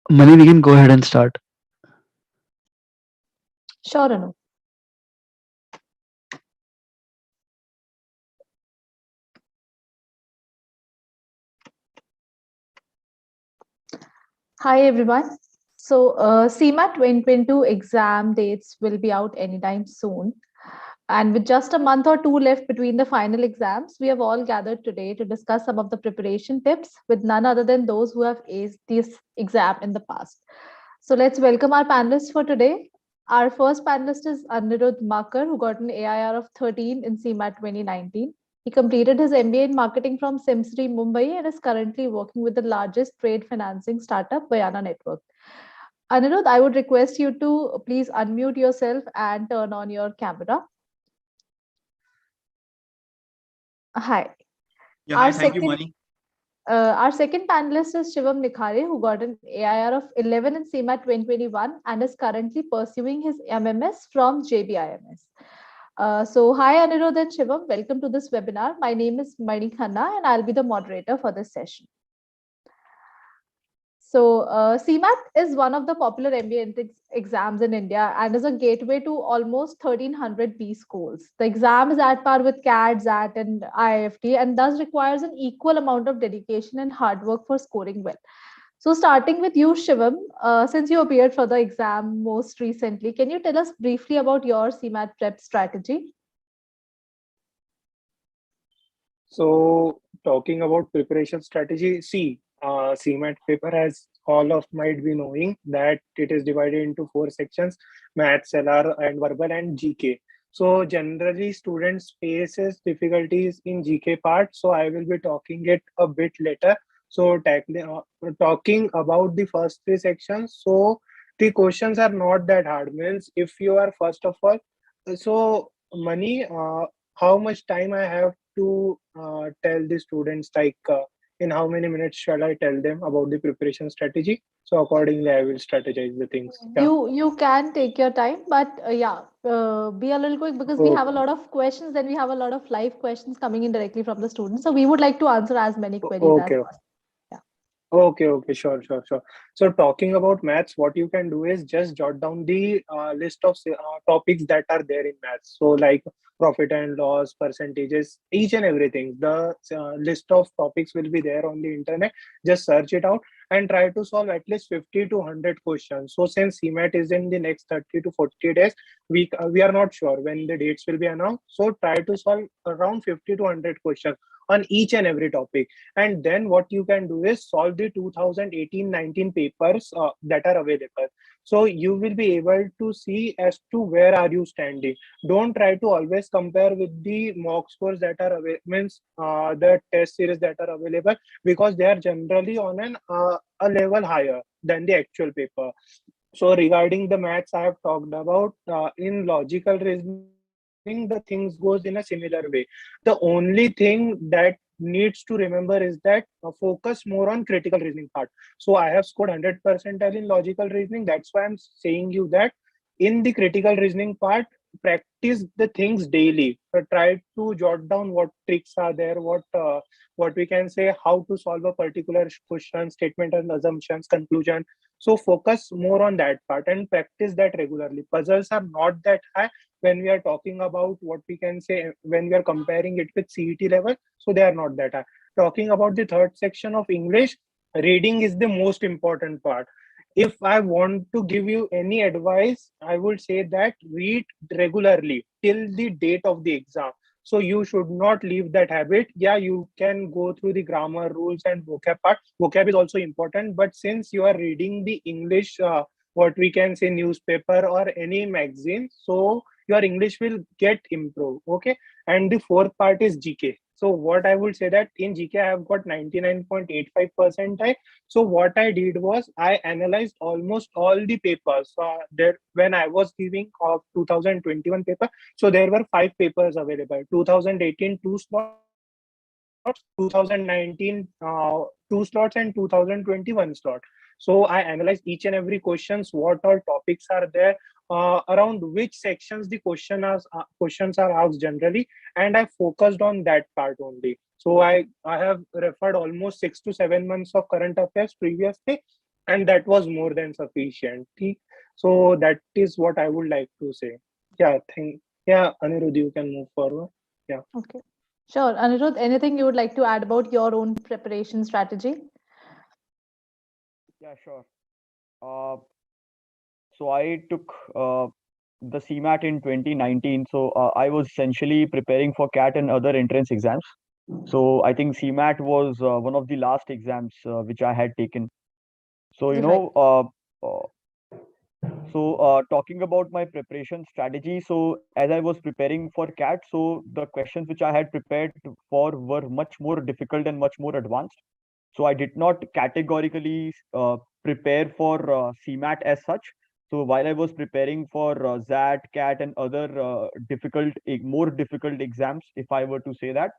Mani, we can go ahead and start. Sure, Anu. Hi, everyone. CMAT 2022 exam dates will be out anytime soon. And with just a month or two left between the final exams, we have all gathered today to discuss some of the preparation tips with none other than those who have aced this exam in the past. So, let's welcome our panelists for today. Our first panelist is Anirudh Makar, who got an AIR of 13 in CMAT 2019. He completed his MBA in marketing from Simsri, Mumbai, and is currently working with the largest trade financing startup, Bayana Network. Anirudh, I would request you to please unmute yourself and turn on your camera. Hi. Yeah, Our hi, thank you, second Mani. our second panelist is Shivam Nikhare, who got an AIR of 11 in CMAT 2021 and is currently pursuing his MMS from JBIMS. Hi Anirudh and Shivam, welcome to this webinar. My name is Mani Khanna and I'll be the moderator for this session. CMAT is one of the popular MBA entrance exams in India and is a gateway to almost 1,300 B schools. The exam is at par with CAT, ZAT, and IIFT and thus requires an equal amount of dedication and hard work for scoring well. So, starting with you, Shivam, since you appeared for the exam most recently, can you tell us briefly about your CMAT prep strategy? So, talking about preparation strategy, CMAT paper, as all of might be knowing, that it is divided into four sections: maths, LR, and verbal, and GK. So, generally, students faces difficulties in GK part. So, I will be talking it a bit later. So, talking about the first three sections. So, the questions are not that hard. Means if you are first of all, so Mani, how much time I have to tell the students, like in how many minutes shall I tell them about the preparation strategy? So accordingly, I will strategize the things. Yeah. You can take your time, but be a little quick because we have a Okay. lot of questions. Then we have a lot of live questions coming in directly from the students. So we would like to answer as many queries as Okay. possible. Yeah. Okay, sure. So talking about maths, what you can do is just jot down the list of topics that are there in maths. So like profit and loss, percentages, each and everything. The list of topics will be there on the internet. Just search it out and try to solve at least 50 to 100 questions. So since CMAT is in the next 30 to 40 days, we are not sure when the dates will be announced. So try to solve around 50 to 100 questions on each and every topic, and then what you can do is solve the 2018-19 papers that are available. So you will be able to see as to where are you standing. Don't try to always compare with the mock scores that are means the test series that are available, because they are generally on a level higher than the actual paper. So regarding the maths I have talked about, in logical reasoning, the things goes in a similar way. The only thing that needs to remember is that focus more on critical reasoning part. So I have scored 100 percentile in logical reasoning. That's why I'm saying you that in the critical reasoning part, practice the things daily. Try to jot down what tricks are there, what we can say, how to solve a particular question, statement and assumptions, conclusion. So focus more on that part and practice that regularly. Puzzles are not that high when we are talking about what we can say when we are comparing it with CET level. So they are not that high. Talking about the third section of English, reading is the most important part. If I want to give you any advice, I would say that read regularly till the date of the exam. So you should not leave that habit. Yeah, you can go through the grammar rules and vocab part. Vocab is also important, but since you are reading the English, what we can say newspaper or any magazine, so your English will get improved. Okay. And the fourth part is GK. So what I would say that in GK I have got 99.85 percentile. So what I did was I analyzed almost all the papers there when I was giving of 2021 paper. So there were five papers available: 2018 two slots, 2019 two slots, and 2021 slot. So I analyzed each and every questions, what all topics are there, around which sections the questions are asked generally, and I focused on that part only. So I have referred almost 6 to 7 months of current affairs previously, and that was more than sufficient. So that is what I would like to say. Yeah, yeah, Anirudh, you can move forward. Yeah. Okay. Sure. Anirudh, anything you would like to add about your own preparation strategy? Yeah, sure. Uh, so I took the CMAT in 2019. So I was essentially preparing for CAT and other entrance exams. So I think CMAT was one of the last exams which I had taken. So Right. talking about my preparation strategy. So as I was preparing for CAT, so the questions which I had prepared for were much more difficult and much more advanced. So I did not categorically prepare for CMAT as such. So while I was preparing for ZAT, CAT, and other more difficult exams, if I were to say that,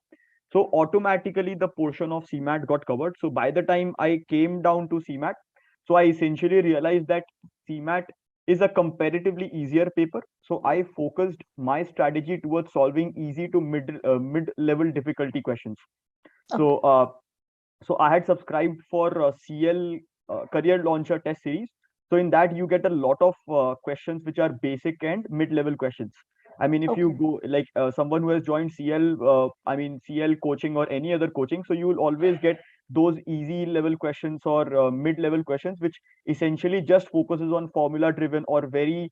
so automatically the portion of CMAT got covered. So by the time I came down to CMAT, so I essentially realized that CMAT is a comparatively easier paper. So I focused my strategy towards solving easy to mid level difficulty questions. So Okay. I had subscribed for CL Career Launcher Test Series. So in that you get a lot of questions which are basic and mid-level questions. I mean, if you Okay. go like someone who has joined CL, I mean CL coaching or any other coaching, so you will always get those easy level questions or mid-level questions, which essentially just focuses on formula driven or very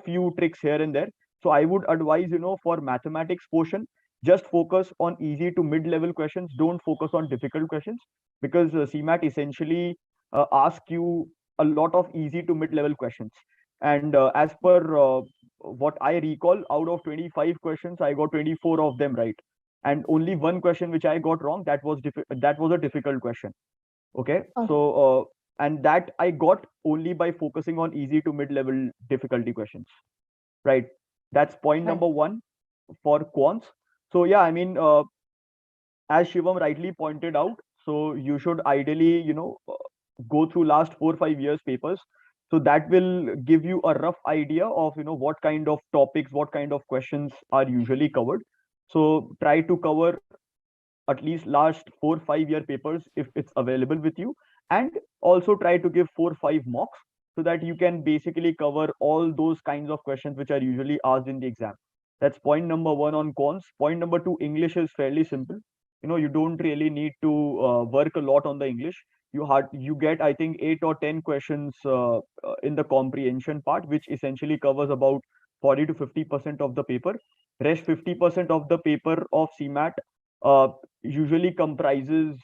few tricks here and there. So I would advise for mathematics portion, just focus on easy to mid-level questions. Don't focus on difficult questions, because CMAT essentially asks you a lot of easy to mid-level questions. And as per what I recall, out of 25 questions, I got 24 of them right, and only one question which I got wrong. That was a difficult question. Okay, Oh, so and that I got only by focusing on easy to mid-level difficulty questions. Right. That's point right. number one for quants. So yeah, I mean, as Shivam rightly pointed out, so you should ideally, go through last 4 5 years papers. So that will give you a rough idea of what kind of topics, what kind of questions are usually covered. So try to cover at least last 4 5 year papers if it's available with you, and also try to give 4 5 mocks, so that you can basically cover all those kinds of questions which are usually asked in the exam. That's point number one on cons. Point number two, English is fairly simple. You don't really need to work a lot on the English. You get, I think, 8 or 10 questions in the comprehension part, which essentially covers about 40 to 50% of the paper. Rest 50% of the paper of CMAT uh, usually comprises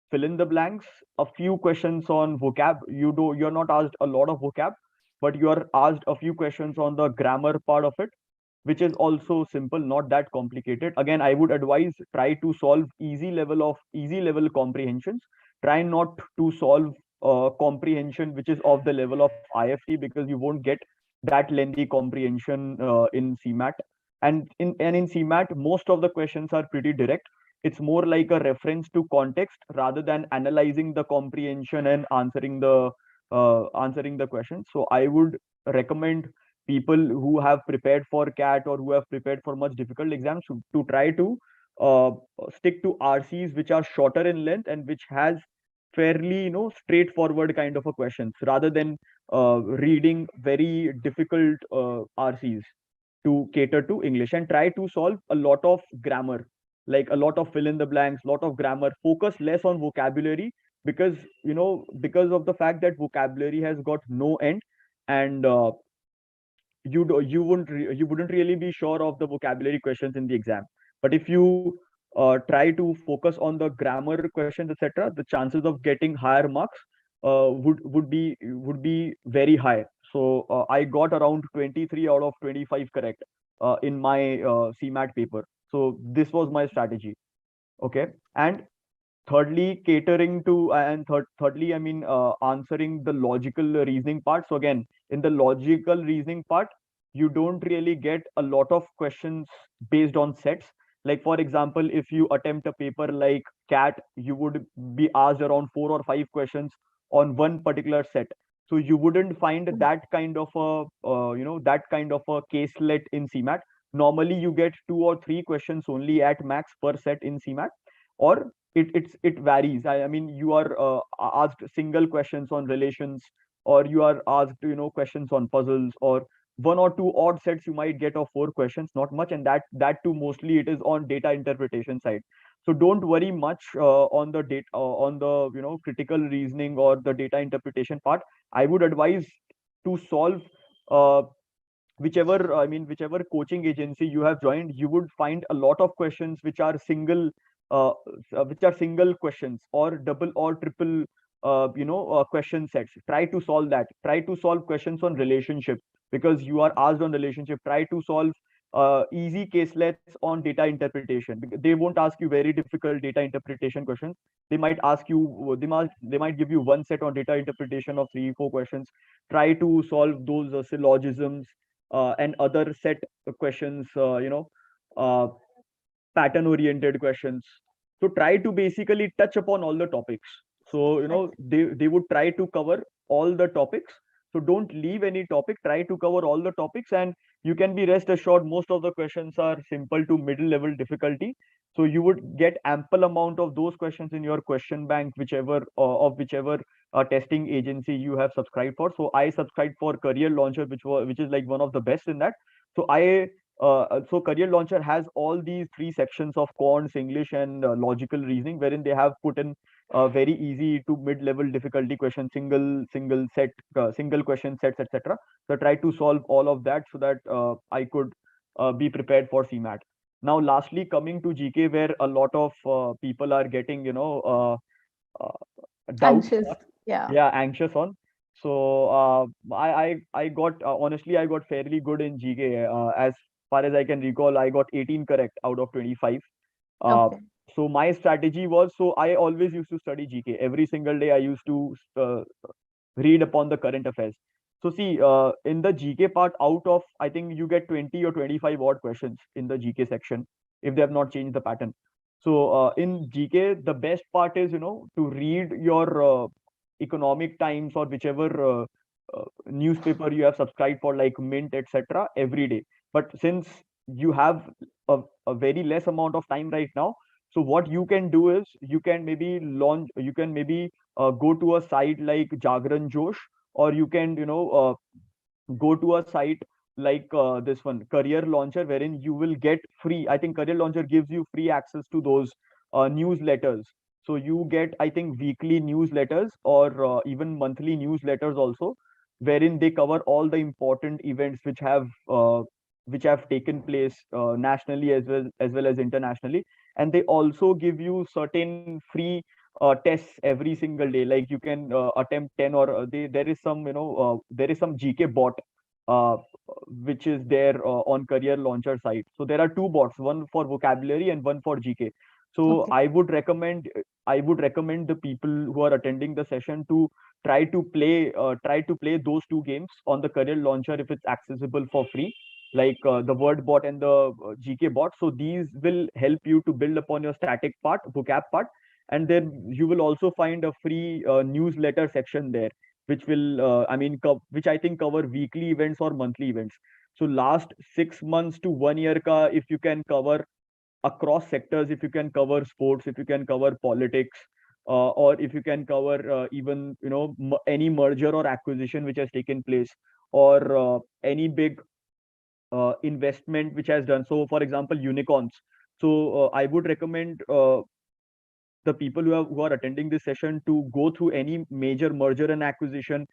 fill in the blanks, a few questions on vocab. You're not asked a lot of vocab, but you are asked a few questions on the grammar part of it, which is also simple, not that complicated. Again, I would advise, try to solve easy level comprehensions. Try not to solve comprehension which is of the level of IFT, because you won't get that lengthy comprehension in CMAT. And in CMAT, most of the questions are pretty direct. It's more like a reference to context rather than analyzing the comprehension and answering the question. So I would recommend people who have prepared for CAT or who have prepared for much difficult exams to try to uh, stick to RCs which are shorter in length and which has fairly straightforward kind of a questions, rather than reading very difficult RCs to cater to English. And try to solve a lot of grammar, like a lot of fill in the blanks, lot of grammar. Focus less on vocabulary, because because of the fact that vocabulary has got no end. And you wouldn't really be sure of the vocabulary questions in the exam. But if you try to focus on the grammar questions, etc., the chances of getting higher marks would be very high. So I got around 23 out of 25 correct in my CMAT paper. So this was my strategy. Okay. And thirdly, catering to and thirdly, I mean, answering the logical reasoning part. So again, in the logical reasoning part, you don't really get a lot of questions based on sets. Like for example, if you attempt a paper like CAT, you would be asked around 4 or 5 questions on one particular set. So you wouldn't find Mm. that kind of a that kind of a caselet in CMAT. Normally you get 2 or 3 questions only at max per set in CMAT. or it varies. I mean, you are asked single questions on relations, or you are asked questions on puzzles, or one or two odd sets you might get of four questions, not much, and that too mostly it is on data interpretation side. So don't worry much on the data, on the critical reasoning or the data interpretation part. I would advise to solve uh, whichever coaching agency you have joined. You would find a lot of questions uh, which are single questions or double or triple question sets. Try to solve that. Try to solve questions on relationship, because you are asked on relationship. Try to solve easy caselets on data interpretation, because they won't ask you very difficult data interpretation questions. They might give you one set on data interpretation of 3 4 questions. Try to solve those syllogisms and other set questions, uh, pattern oriented questions. So try to basically touch upon all the topics. So Right. they would try to cover all the topics. So don't leave any topic. Try to cover all the topics, and you can be rest assured most of the questions are simple to middle level difficulty. So you would get ample amount of those questions in your question bank, whichever testing agency you have subscribed for. So I subscribed for Career Launcher, which is like one of the best in that. So so Career Launcher has all these 3 sections of quants, English, and logical reasoning, wherein they have put in very easy to mid-level difficulty questions, single question sets, etc. So I tried to solve all of that so that I could be prepared for CMAT. Now, lastly, coming to GK, where a lot of people are getting, doubts Anxious. on, Yeah. yeah, anxious on. So I got honestly, I got fairly good in GK. As far as I can recall, I got 18 correct out of 25. Uh, Okay. so my strategy was, so I always used to study GK every single day. I used to read upon the current affairs. So see, in the GK part, out of I think you get 20 or 25 odd questions in the GK section if they have not changed the pattern. So in GK, the best part is to read your Economic Times or whichever newspaper you have subscribed for, like Mint, etc., every day. But since you have a very less amount of time right now, so what you can do is you can maybe go to a site like Jagran Josh, or you can go to a site like this one, Career Launcher, wherein you will get free. I think Career Launcher gives you free access to those newsletters. So you get, I think, weekly newsletters or even monthly newsletters also, wherein they cover all the important events which have taken place nationally as well as internationally. And they also give you certain free tests every single day. Like you can attempt 10, or there is some GK bot uh, which is there on Career Launcher site. So there are 2 bots, one for vocabulary and one for GK. So Okay. I would recommend the people who are attending the session to try to play those 2 games on the Career Launcher if it's accessible for free, like the word bot and the GK bot. So these will help you to build upon your static part, vocab part, and then you will also find a free newsletter section there, which will which I think cover weekly events or monthly events. So last 6 months to 1 year ka, if you can cover across sectors, if you can cover sports, if you can cover politics, or if you can cover even any merger or acquisition which has taken place, or any big investment which has done. So for example, unicorns. So I would recommend the people who are attending this session to go through any major merger and acquisition,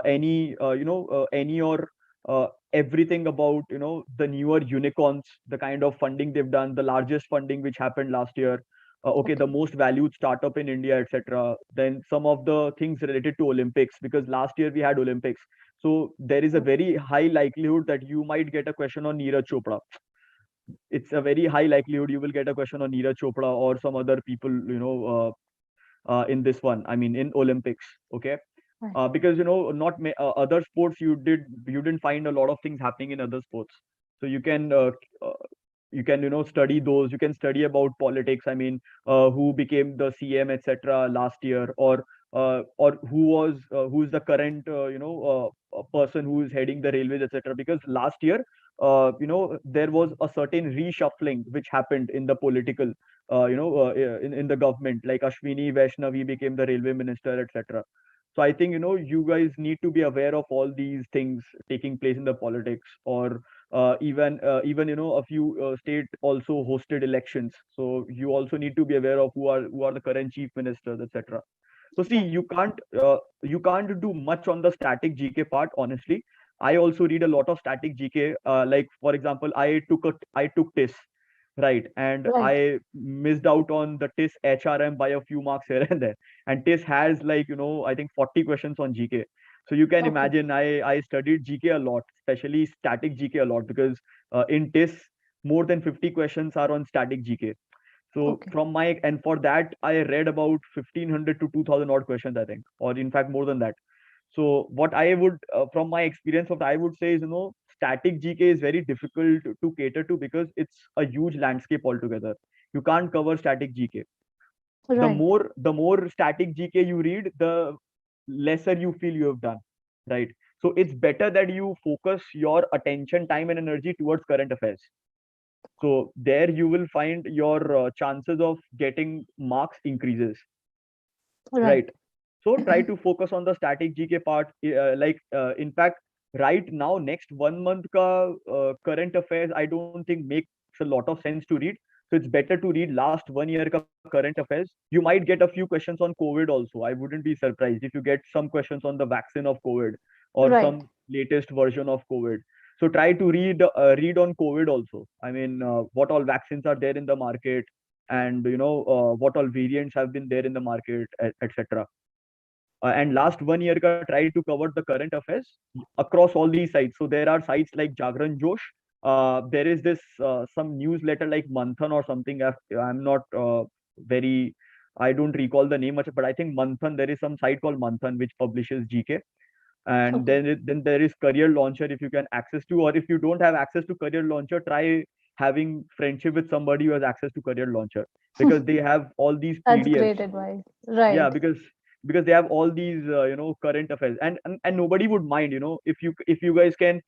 any or everything about the newer unicorns, the kind of funding they've done, the largest funding which happened last year, okay, the Okay. most valued startup in India, etc. Then some of the things related to Olympics, because last year we had Olympics. So there is a very high likelihood that you might get a question on Neeraj Chopra. It's a very high likelihood you will get a question on Neeraj Chopra or some other people, in this one. I mean, in Olympics, okay. Right. Because other sports you didn't find a lot of things happening in other sports. So uh, you can study those. You can study about politics. I mean, who became the CM, etc. last year, or who's the current person who is heading the railways, etc. Because last year there was a certain reshuffling which happened in the political, in the government, like Ashwini Vaishnavi became the railway minister, etc. So I think, you guys need to be aware of all these things taking place in the politics, or even a few state also hosted elections. So you also need to be aware of who are the current chief ministers, etc. So see, Right. you can't do much on the static GK part, honestly. I also read a lot of static GK. Like for example, I took TIS, right, and Right. I missed out on the TIS HRM by a few marks here and there. And TIS has, like, I think 40 questions on GK. So you can Okay. imagine I studied GK a lot, especially static GK a lot, because in TIS more than 50 questions are on static GK. So Okay. for that I read about 1500 to 2000 odd questions, I think, or in fact more than that. So what I would, from my experience, what I would say is, static GK is very difficult to cater to because it's a huge landscape altogether. You can't cover static GK. The Right. more the more static GK you read, the lesser you feel you have done, right? So it's better that you focus your attention, time, and energy towards current affairs. So there you will find your chances of getting marks increases, Right. right? So try to focus on the static GK part. In fact, right now, next 1 month ka current affairs, I don't think makes a lot of sense to read. So it's better to read last 1 year ka current affairs. You might get a few questions on COVID also. I wouldn't be surprised if you get some questions on the vaccine of COVID or Right. some latest version of COVID. So try to read on COVID also. I mean, what all vaccines are there in the market, and what all variants have been there in the market, etc. And last 1 year ka try to cover the current affairs across all these sites. So there are sites like Jagran Josh. There is this some newsletter like Manthan or something. I'm not very, I don't recall the name much, but I think Manthan, there is some site called Manthan which publishes GK. And Okay. then there is Career Launcher, if you can access to, or if you don't have access to Career Launcher, try having friendship with somebody who has access to Career Launcher, because they have all these That's PDFs. great advice. Yeah, Right. because they have all these current affairs, and nobody would mind, if you guys can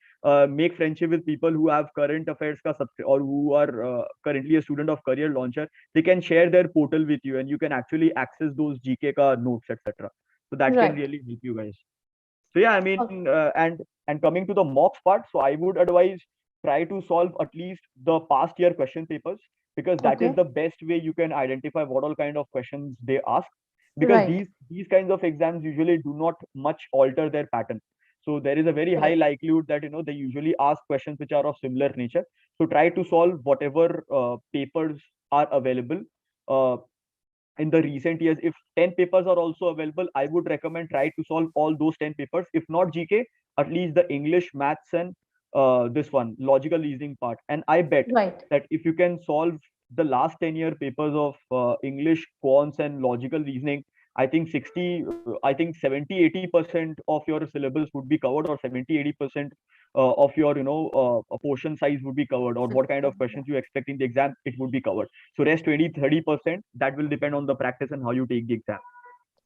make friendship with people who have current affairs ka or who are currently a student of Career Launcher. They can share their portal with you, and you can actually access those GK ka notes, etc. So that can Right. really help you guys. So yeah, I mean, Okay. and coming to the mocks part, so I would advise, try to solve at least the past year question papers, because that is Okay. the best way you can identify what all kind of questions they ask. Because Right. these kinds of exams usually do not much alter their pattern. So there is a very high Correct. likelihood that they usually ask questions which are of similar nature. So try to solve whatever papers are available. Uh, in the recent years, if 10 papers are also available, I would recommend try to solve all those 10 papers. If not GK, at least the English, maths, and this one logical reasoning part. And I bet Right. that if you can solve the last 10-year papers of English, quants, and logical reasoning, I think 70-80% of your syllabus would be covered, or 70-80% of your a portion size would be covered, or what kind of Yeah. questions you expect in the exam, it would be covered. So rest 20-30%, that will depend on the practice and how you take the exam.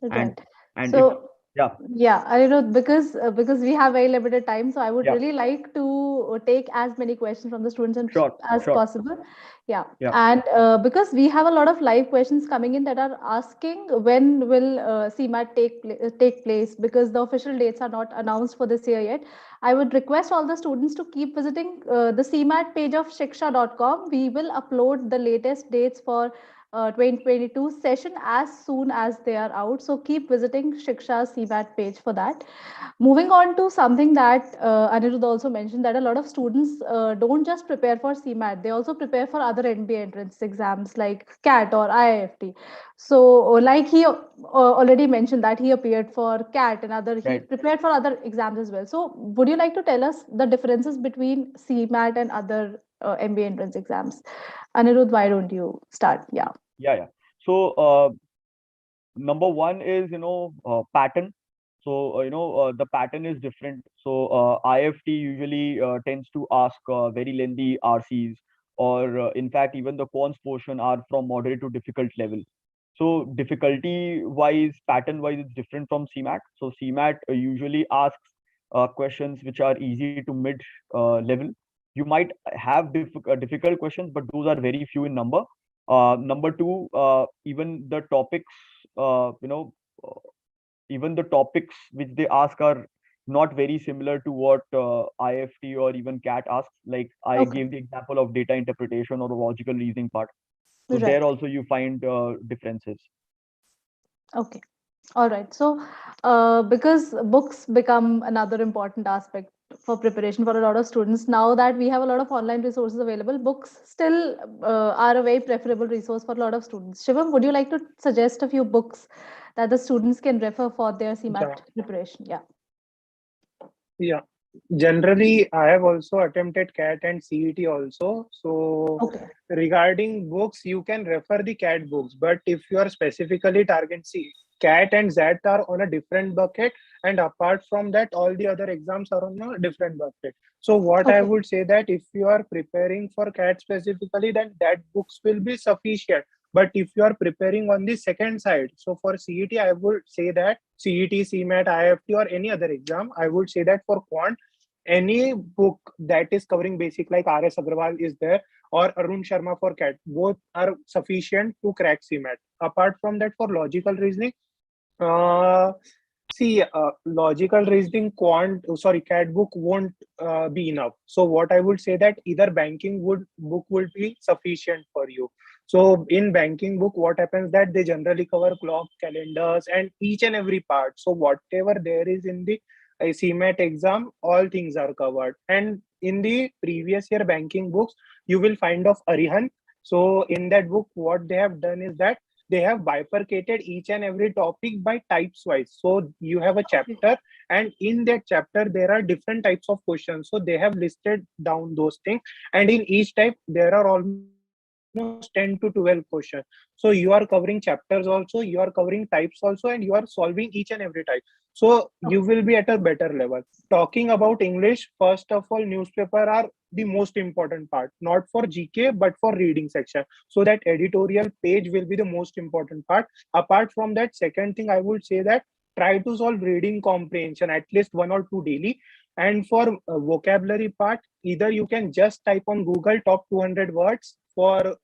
And Right. and if So yeah, yeah, I don't know, because we have very limited time, so I would yeah, really like to take as many questions from the students sure, as sure, possible. Yeah, yeah, and because we have a lot of live questions coming in that are asking when will CMAT take place, because the official dates are not announced for this year yet. I would request all the students to keep visiting the CMAT page of shiksha.com. We will upload the latest dates for 2022 session as soon as they are out. So keep visiting Shiksha's CMAT page for that. Moving on to something that Anirudh also mentioned, that a lot of students don't just prepare for CMAT, they also prepare for other NBA entrance exams like CAT or IIFT. So like he already mentioned that he appeared for CAT and he right. prepared for other exams as well. So would you like to tell us the differences between CMAT and other MBA entrance exams? Anirudh, why don't you start? Yeah. Yeah, yeah. So number one is pattern. So the pattern is different. So IFT usually tends to ask very lengthy RCs, or in fact even the cons portion are from moderate to difficult level. So difficulty wise, pattern wise, it's different from CMAT. So CMAT usually asks questions which are easy to mid level, you might have difficult questions, but those are very few in number. Number two, even the topics, you know, even the topics which they ask are not very similar to what IFT or even CAT asks. Like I Okay. gave the example of data interpretation or logical reasoning part. So Right. there also you find differences. Okay. All right. So, because books become another important aspect for preparation for a lot of students, now that we have a lot of online resources available, books still are a very preferable resource for a lot of students. Shivam, would you like to suggest a few books that the students can refer for their CMAT Yeah, preparation? Yeah. yeah. Generally, I have also attempted CAT and CET also. So Okay. regarding books, you can refer the CAT books. But if you are specifically targeting CAT and ZAT are on a different bucket, and apart from that, all the other exams are on a different bucket. So what I Okay. would say that if you are preparing for CAT specifically, then that books will be sufficient. But if you are preparing on the second side, so for CET, I would say that CET, CMAT, IFT, or any other exam, I would say that for Quant, any book that is covering basic like RS Agrawal is there or Arun Sharma for CAT, both are sufficient to crack CMAT. Apart from that, for logical reasoning, uh, logical reasoning CAT book won't be enough. So what I would say that either banking book would be sufficient for you. So in banking book, what happens that they generally cover clock, calendars, and each and every part. So whatever there is in the CMAT exam, all things are covered. And in the previous year banking books, you will find of Arihan. So in that book, what they have done is that they have bifurcated each and every topic by types wise. So you have a Okay. chapter, and in that chapter there are different types of questions. So they have listed down those things, and in each type there are almost 10 to 12 questions. So you are covering chapters also, you are covering types also, and you are solving each and every type. So you will be at a Okay. better level. Talking about English, first of all, newspaper are the most important part, not for GK but for reading section. So that editorial page will be the most important part. Apart from that, second thing I would say that try to solve reading comprehension at least one or two daily. And for vocabulary part, either you can just type on Google top 200 words for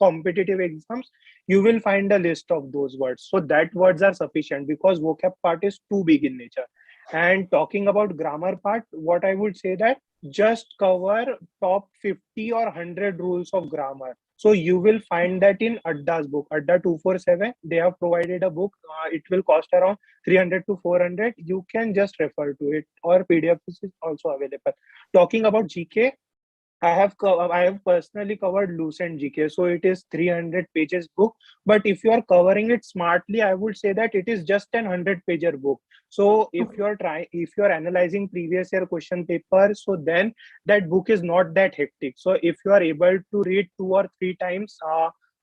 competitive exams. You will find a list of those words. So that words are sufficient because vocab part is too big in nature. And talking about grammar part, what I would say that just cover top 50 or 100 rules of grammar. So you will find that in Adda's book, Adda 247. They have provided a book. It will cost around 300 to 400. You can just refer to it, or PDF is also available. Talking about GK, I have personally covered Lucent GK, so it is 300 pages book. But if you are covering it smartly, I would say that it is just an 100-pager book. So Okay. if you are analyzing previous year question paper, so then that book is not that hectic. So if you are able to read 2 or 3 times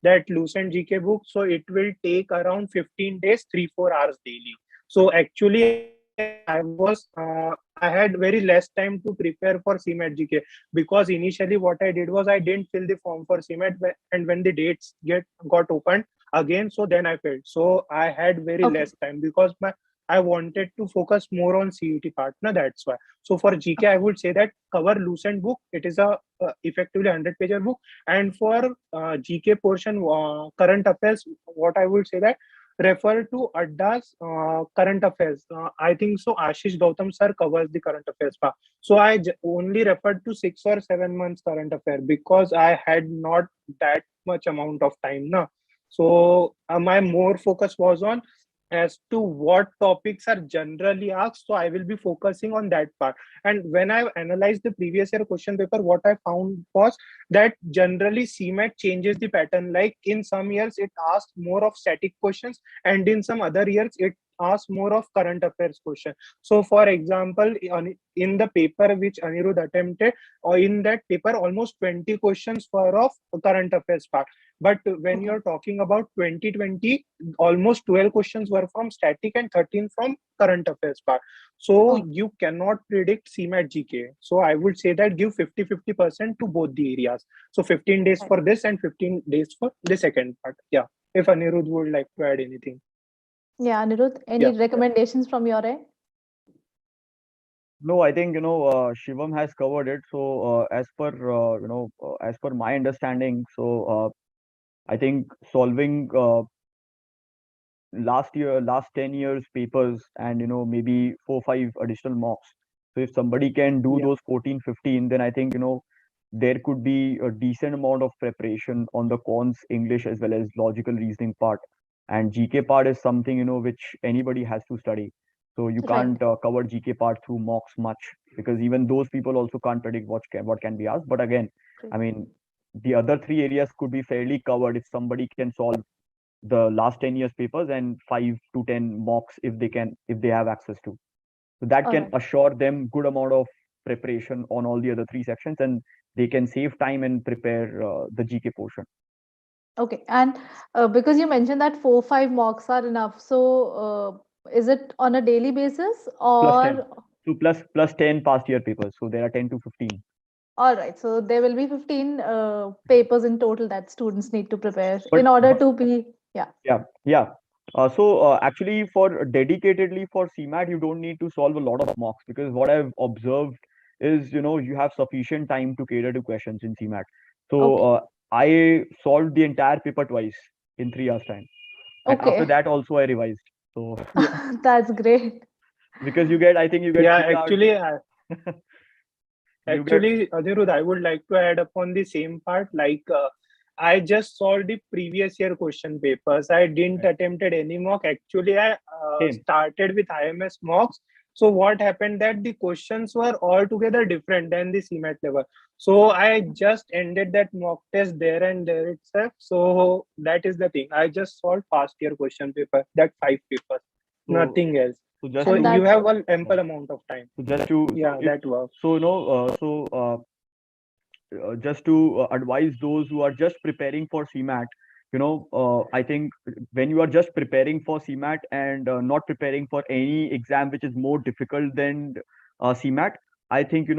that Lucent GK book, so it will take around 15 days, 3-4 hours daily. So actually, I had very less time to prepare for CMAT GK because initially what I did was I didn't fill the form for CMAT, and when the dates got opened again, so then I filled. So I had very Okay. less time because I wanted to focus more on CET part. No, that's why. So for GK, I would say that cover Lucent book. It is a effectively 100-pager book, and for GK portion, current affairs, what I would say that refer to Adda's current affairs. I think so. Ashish Gautam sir covers the current affairs part. So only referred to 6 or 7 months current affair because I had not that much amount of time. Na. So my more focus was on as to what topics are generally asked. So I will be focusing on that part. And when I analyzed the previous year question paper, what I found was that generally CMAT changes the pattern. Like in some years, it asks more of static questions, and in some other years, it asks more of current affairs question. So, for example, in the paper which Anirudh attempted, or in that paper, almost 20 questions were of current affairs part. But when Okay. you're talking about 2020, almost 12 questions were from static and 13 from current affairs part. So Oh, you cannot predict CMAT GK. So I would say that give 50-50% to both the areas. So 15 days right. for this and 15 days for the second part. Yeah. If Anirudh would like to add anything. Yeah, Anirudh, any Yeah. recommendations from your end? No, I think Shivam has covered it. So as per my understanding, I think solving last 10 years papers and maybe 4 5 additional mocks. So if somebody can do Yeah, those 14 15, then I think there could be a decent amount of preparation on the quants English as well as logical reasoning part. And GK part is something which anybody has to study. So you Right. can't cover GK part through mocks much, because even those people also can't predict what can be asked. But again, Great. I mean, the other three areas could be fairly covered if somebody can solve the last 10 years papers and 5 to 10 mocks if they have access to. So that All can right. assure them good amount of preparation on all the other three sections, and they can save time and prepare the GK portion. Okay. And because you mentioned that 4 5 mocks are enough, so is it on a daily basis Plus 10. or? So plus 10 past year papers. So there are 10 to 15. All right, so there will be 15 papers in total that students need to prepare But in order but to be, yeah. yeah. Actually, for dedicatedly for CMAT, you don't need to solve a lot of mocks, because what I've observed is you have sufficient time to cater to questions in CMAT. So Okay. I solved the entire paper twice in 3 hours time, and after Okay. that also I revised. So yeah, That's great. because I think you get yeah. 3 hours. You get Actually, Anirudh, I would like to add upon the same part. I just solved the previous year question papers. I didn't right, attempted any mock. Actually, I same. started with IMS mocks. So what happened that the questions were altogether different than the CMAT level. So I just ended that mock test there and there itself. So that is the thing. I just solved past year question paper, that 5 papers, So nothing else. so just So And to you that, have an yeah. ample amount of time. So just to so Yeah, if that works. so you know so just to advise those who are just preparing for CMAT, I think when you are just preparing for CMAT and not preparing for any exam which is more difficult than CMAT, I think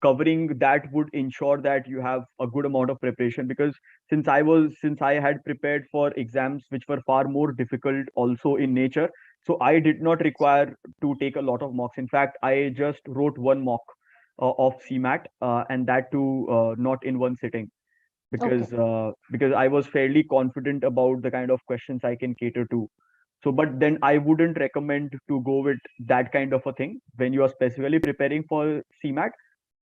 covering that would ensure that you have a good amount of preparation, because since I had prepared for exams which were far more difficult also in nature, so I did not require to take a lot of mocks. In fact, I just wrote one mock of CMAT, and that too not in one sitting, okay. because I was fairly confident about the kind of questions I can cater to. So, but then I wouldn't recommend to go with that kind of a thing when you are specifically preparing for CMAT.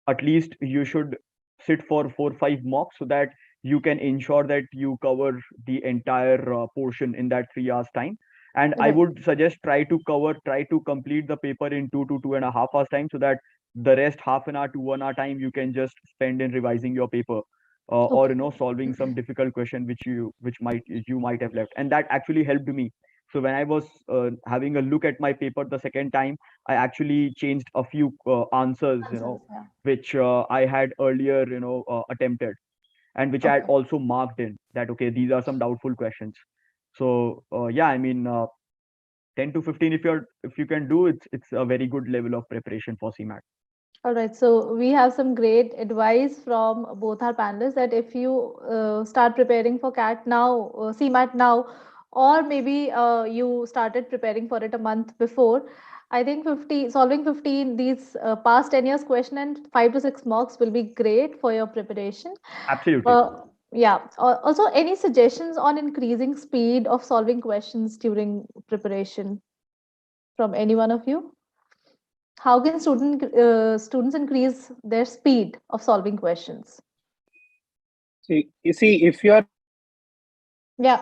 At least you should sit for 4 5 mocks so that you can ensure that you cover the entire portion in that 3 hours time. And I Right. would suggest try to complete the paper in 2 to 2.5 hours time, so that the rest half an hour to 1 hour time you can just spend in revising your paper, or Okay. solving some difficult question which you might have left, and that actually helped me. So when I was having a look at my paper the second time, I actually changed a few answers, Answers, yeah. which I had earlier, attempted, and which I had Okay. also marked in that, okay, these are some doubtful questions. So, yeah, I mean, 10 to 15, if you can do, it's a very good level of preparation for CMAT. All right, so we have some great advice from both our panelists that if you start preparing for CAT now, CMAT now, or maybe you started preparing for it a month before, I think 50, solving 15 these past 10 years question and 5 to 6 marks will be great for your preparation. Absolutely. Yeah. Also, any suggestions on increasing speed of solving questions during preparation from any one of you? How can students increase their speed of solving questions? See, you see, if you are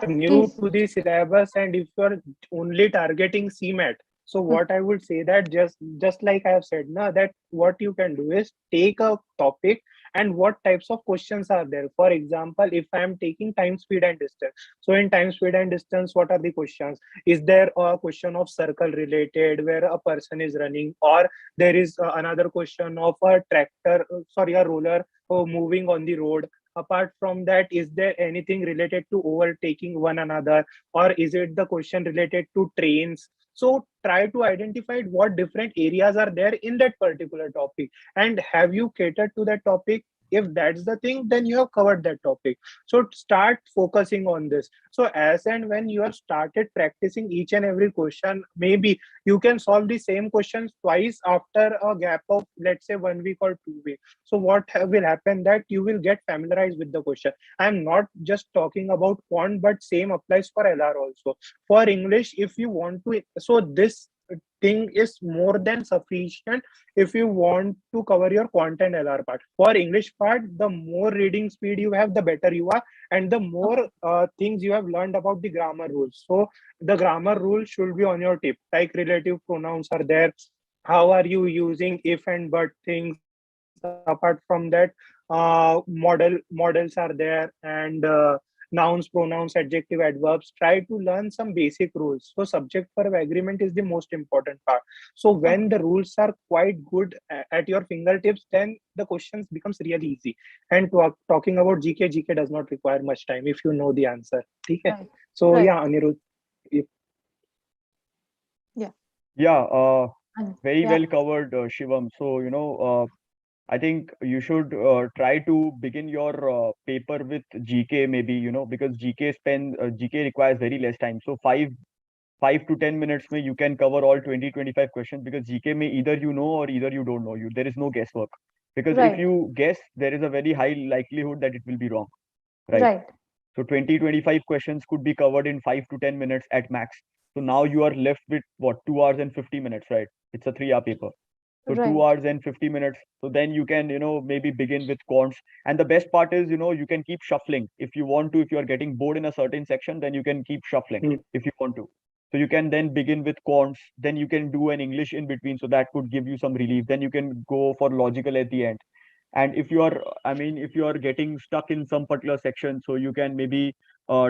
new to the syllabus and Yeah, if you are please. only targeting CMAT, so what I would say that just like I have said, na, that what you can do is take a topic and what types of questions are there. For example, if I am taking time, speed, and distance, so in time, speed, and distance, what are the questions? Is there a question of circle related where a person is running, or there is another question of a tractor, sorry, a roller moving on the road? Apart from that, is there anything related to overtaking one another, or is it the question related to trains? So try to identify what different areas are there in that particular topic, and have you catered to that topic? if that's the thing, then you have covered that topic. So start focusing on this. So as and when you have started practicing each and every question, maybe you can solve the same questions twice after a gap of, let's say, 1 week or 2 weeks. So what will happen, that you will get familiarized with the question. I'm not just talking about quant, but same applies for LR also. For English, if you want to, so this thing is more than sufficient if you want to cover your quant and LR part. For English part, the more reading speed you have, the better you are, and the more things you have learned about the grammar rules. So the grammar rules should be on your tip. Like relative pronouns are there. How are you using if and but things? Apart from that, models are there, and nouns, pronouns, adjective, adverbs. Try to learn some basic rules. So subject verb agreement is the most important part. So when the Okay. rules are quite good at your fingertips, then the questions becomes really easy. And talking about GK does not require much time if you know the answer. Okay. Right. So Right. yeah, Anirudh, if Yeah. Yeah, very Yeah. well covered, Shivam. So, I think you should try to begin your paper with GK maybe, because GK requires very less time. So 5 to 10 minutes may you can cover all 20 25 questions, because GK may either you know or either you don't know. There is no guesswork. Because if Right. you guess, there is a very high likelihood that it will be wrong, right? Right. So 20 25 questions could be covered in 5 to 10 minutes at max. So now you are left with what, 2 hours and 50 minutes, right? It's a 3 hour paper. So two Right. hours and 50 minutes. So then you can, maybe begin with quants. And the best part is, you can keep shuffling if you want to. If you are getting bored in a certain section, then you can keep shuffling hmm, if you want to. So you can then begin with quants. Then you can do an English in between. So that could give you some relief. Then you can go for logical at the end. And if you are, I mean, if you are getting stuck in some particular section, so you can maybe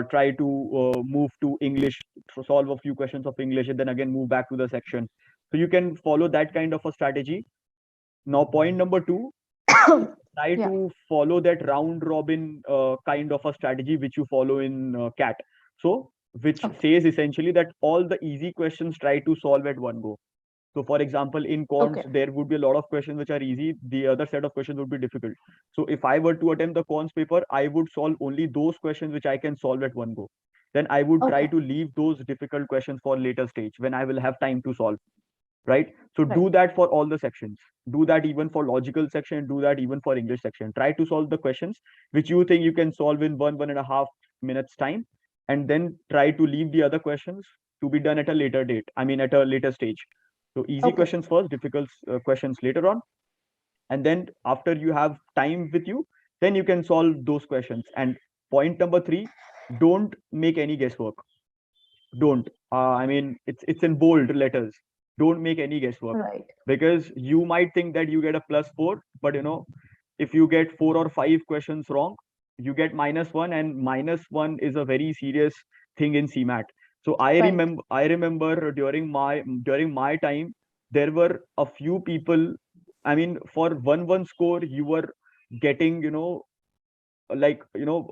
try to move to English, to solve a few questions of English, and then again move back to the section. So you can follow that kind of a strategy. Now, point number two, try Yeah. to follow that round robin kind of a strategy which you follow in CAT. So, which Okay. says essentially that all the easy questions try to solve at one go. So, for example, in Okay. cons, there would be a lot of questions which are easy. The other set of questions would be difficult. So, if I were to attempt the cons paper, I would solve only those questions which I can solve at one go. Then I would try Okay. to leave those difficult questions for later stage when I will have time to solve, right? So do Right. that for all the sections. Do that even for logical section. Do that even for English section. Try to solve the questions which you think you can solve in 1.5 minutes time, and then try to leave the other questions to be done at a later date. I mean, at a later stage. So easy Okay. questions first, difficult questions later on, and then after you have time with you, then you can solve those questions. And point number three, don't make any guesswork. Don't. I mean, it's in bold letters. Don't make any guesswork, Right. because you might think that you get a +4, but if you get 4 or 5 questions wrong, you get -1, and -1 is a very serious thing in CMAT. So Right. I remember during my time, there were a few people. I mean, for 1-1 score, you were getting, like,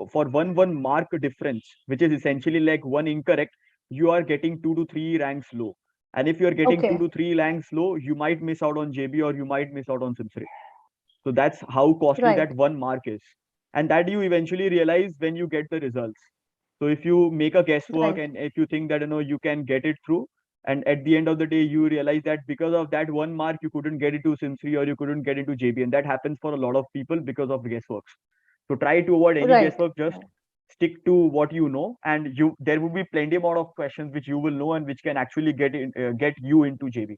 for 1 mark difference, which is essentially like one incorrect, you are getting 2 to 3 ranks low. And if you are getting two Okay. to three ranks low, you might miss out on JB, or you might miss out on Simsri. So that's how costly Right. that 1 mark is. And that you eventually realize when you get the results. So if you make a guesswork, Right. and if you think that you can get it through, and at the end of the day you realize that because of that 1 mark you couldn't get into Simsri, or you couldn't get into JB, and that happens for a lot of people because of guessworks. So try to avoid any Right. guesswork. Just Right. stick to what you know, and there will be plenty amount of questions which you will know and which can actually get you into JB.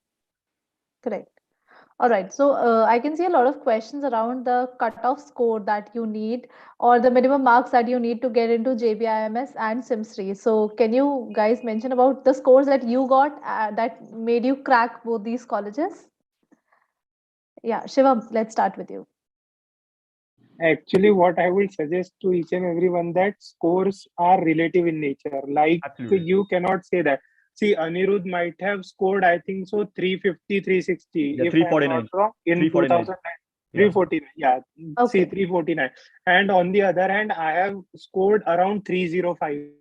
Correct. All right. So I can see a lot of questions around the cutoff score that you need or the minimum marks that you need to get into JBIMS and SIMS3. So can you guys mention about the scores that you got that made you crack both these colleges? Yeah, Shivam, let's start with you. actually, what I will suggest to each and everyone, that scores are relative in nature. Like Absolutely. you cannot say that. See, Anirudh might have scored, I think so, 350, 360, Yeah, if I am not 349. wrong, in 349. 2009. Yeah. 349, yeah, see, Okay. 349. And on the other hand, I have scored around 305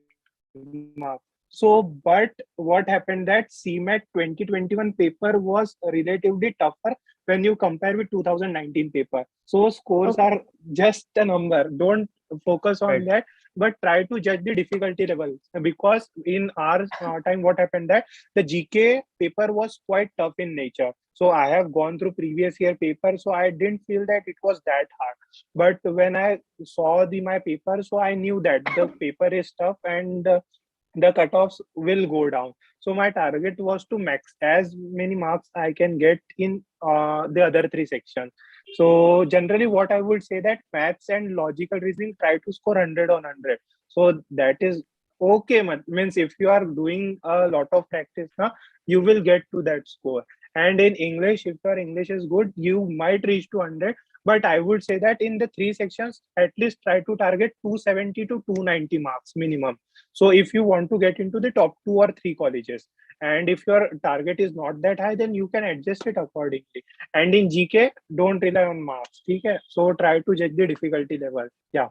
marks. So, but what happened, that CMAT 2021 paper was relatively tougher when you compare with 2019 paper. So scores Okay. are just a number. Don't focus on Right. that, but try to judge the difficulty level, because in our time what happened that the GK paper was quite tough in nature. So I have gone through previous year paper, so I didn't feel that it was that hard. But when I saw my paper, so I knew that the paper is tough, and the cutoffs will go down. So my target was to max as many marks I can get in the other three sections. So generally, what I would say that maths and logical reasoning try to score 100 on 100. So that is okay. Means if you are doing a lot of practice now, you will get to that score. And in English, if your English is good, you might reach to 100. But I would say that in the three sections, at least try to target 270 to 290 marks minimum. So if you want to get into the top 2 or 3 colleges, and if your target is not that high, then you can adjust it accordingly. And in GK, don't rely on marks. Okay? So try to judge the difficulty level. Yeah.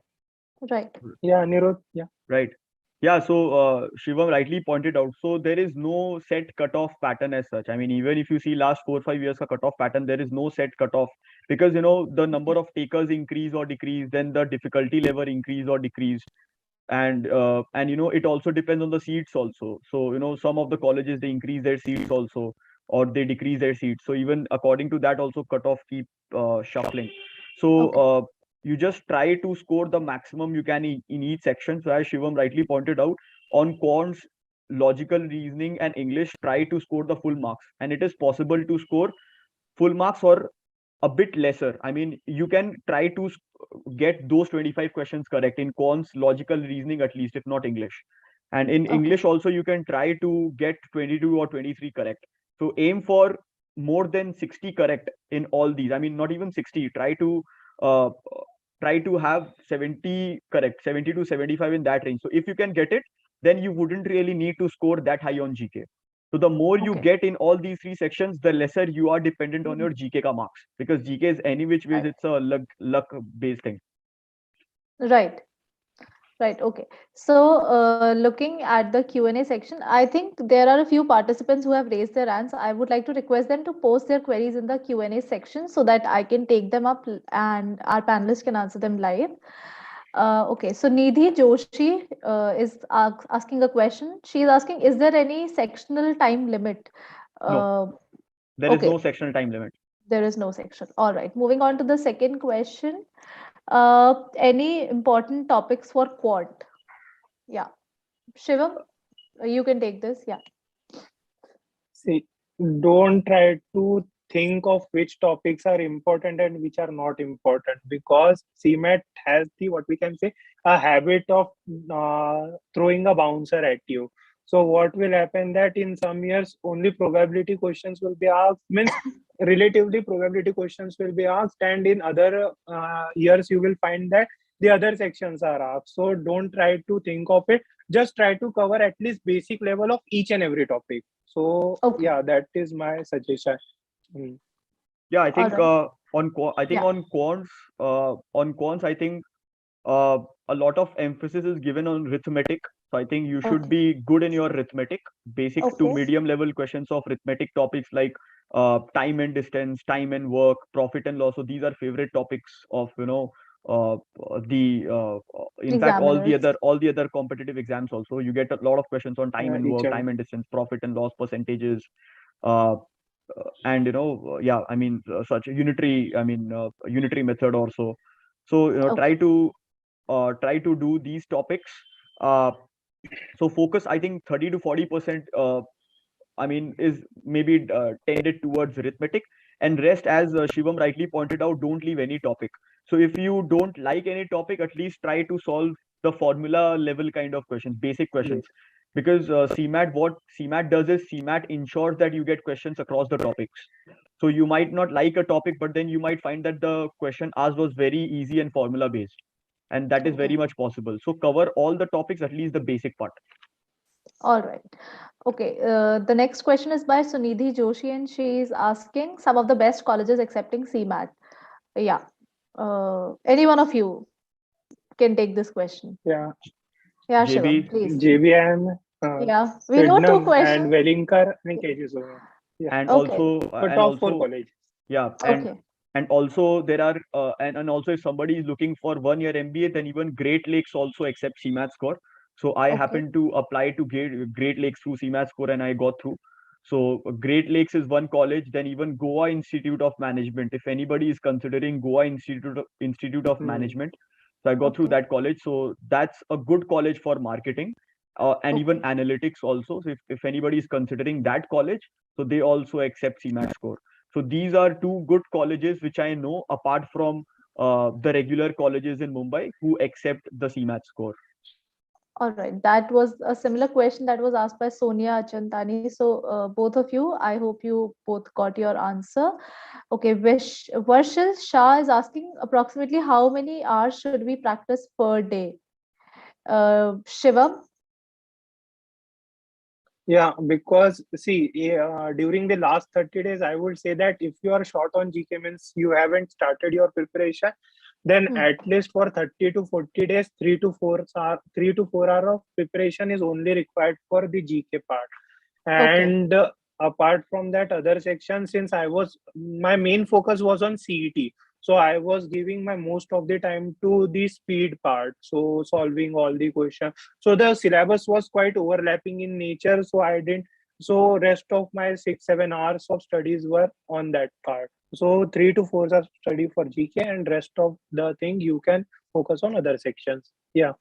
Right. Yeah, Nirod. Yeah. Right. Yeah, so Shivam rightly pointed out. So there is no set cutoff pattern as such. I mean, even if you see last 4 or 5 years ka cutoff pattern, there is no set cutoff because the number of takers increase or decrease, then the difficulty level increase or decrease, and it also depends on the seats also. So some of the colleges they increase their seats also, or they decrease their seats. So even according to that also cutoff keep shuffling. So Okay. you just try to score the maximum you can in each section. So as Shivam rightly pointed out, on quants, logical reasoning and English, try to score the full marks, and it is possible to score full marks or a bit lesser. I mean, you can try to get those 25 questions correct in quants, logical reasoning at least, if not English. And in Okay. English also, you can try to get 22 or 23 correct. So aim for more than 60 correct in all these. I mean, not even 60. Uh, try to have 70 correct, 70 to 75 in that range. So if you can get it, then you wouldn't really need to score that high on GK. So the more you Okay. get in all these three sections, the lesser you are dependent on your GK ka marks, because GK is any which ways Right. it's a luck based thing. Right. Right. Okay. So, looking at the Q&A section, I think there are a few participants who have raised their hands. I would like to request them to post their queries in the Q&A section so that I can take them up and our panelists can answer them live. Okay. So, Nidhi Joshi is asking a question. She is asking, is there any sectional time limit? No, Uh, there is no okay. sectional time limit. There is no section. All right. Moving on to the second question. Any important topics for quant? Yeah. Shivam, you can take this. Yeah. See, don't try to think of which topics are important and which are not important, because CMAT has the, what we can say, a habit of throwing a bouncer at you. So what will happen that in some years only probability questions will be asked, means relatively probability questions will be asked, and in other years you will find that the other sections are asked. So don't try to think of it, just try to cover at least basic level of each and every topic. So Okay. yeah, that is my suggestion. Mm. Yeah, I All think right. I think Yeah. on quants, I think uh, a lot of emphasis is given on arithmetic. So I think you should Okay. be good in your arithmetic, basic to Okay. medium level questions of arithmetic topics like time and distance, time and work, profit and loss. So these are favorite topics of the in fact Examiners. all the other competitive exams also. You get a lot of questions on time Yeah, and each work, and time and distance, profit and loss percentages. Uh, and yeah, I mean such unitary method also. So Okay. try to do these topics. uh, so focus, I think 30 to 40% I mean is maybe tended towards arithmetic, and rest, as Shivam rightly pointed out, don't leave any topic. So if you don't like any topic, at least try to solve the formula level kind of questions, basic questions, yes. because what CMAT does is CMAT ensures that you get questions across the topics. So you might not like a topic, but then you might find that the question asked was very easy and formula based, and that is very Okay. much possible. So cover all the topics, at least the basic part. All right. Okay. The next question is by Sunidhi Joshi, and she is asking some of the best colleges accepting CMAT. Yeah. Any one of you can take this question. Yeah, Yeah, Shivam, JB, please. JBM, Yeah. We know two Sydenham, and questions. Wellinger and KG Soya. Yeah. and Okay. also So and top four also colleges. Yeah, Okay. and also there are and also if somebody is looking for 1 year MBA, then even Great Lakes also accept CMAT score. So I Okay. happened to apply to Great Lakes through CMAT score and I got through. So Great Lakes is one college. Then even Goa Institute of Management. If anybody is considering Goa Institute of Hmm. Management, so I got through Okay. that college. So that's a good college for marketing, and even Okay. analytics also. So if anybody is considering that college, so they also accept CMAT score. So these are two good colleges which I know apart from the regular colleges in Mumbai who accept the CMAT score. All right. That was a similar question that was asked by Sonia Achantani. So, both of you, I hope you both got your answer. Okay. Varshil Shah is asking approximately how many hours should we practice per day? Shivam? Yeah, because see, during the last 30 days, I would say that if you are short on GK means you haven't started your preparation, then Hmm. at least for 30 to 40 days, 3 to 4 hour of preparation is only required for the GK part. Okay. And apart from that, other section, since my main focus was on CET, so I was giving my most of the time to the speed part, so solving all the questions. So the syllabus was quite overlapping in nature, so I didn't. So rest of my 6-7 hours of studies were on that part. So 3 to 4 hours study for GK, and rest of the thing you can focus on other sections. Yeah.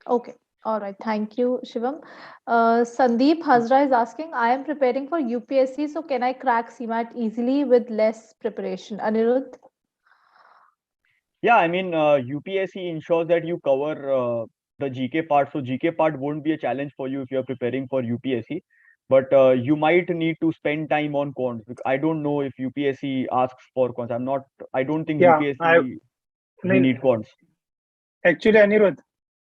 Okay. All right. Thank you, Shivam. Sandeep Hazra is asking, I am preparing for UPSC, so can I crack CMAT easily with less preparation? Anirudh? Yeah, I mean, UPSC ensures that you cover the GK part. So GK part won't be a challenge for you if you're preparing for UPSC. But you might need to spend time on quants. I don't know if UPSC asks for quants. I don't think Yeah, UPSC we mean, need quants. actually, Anirudh,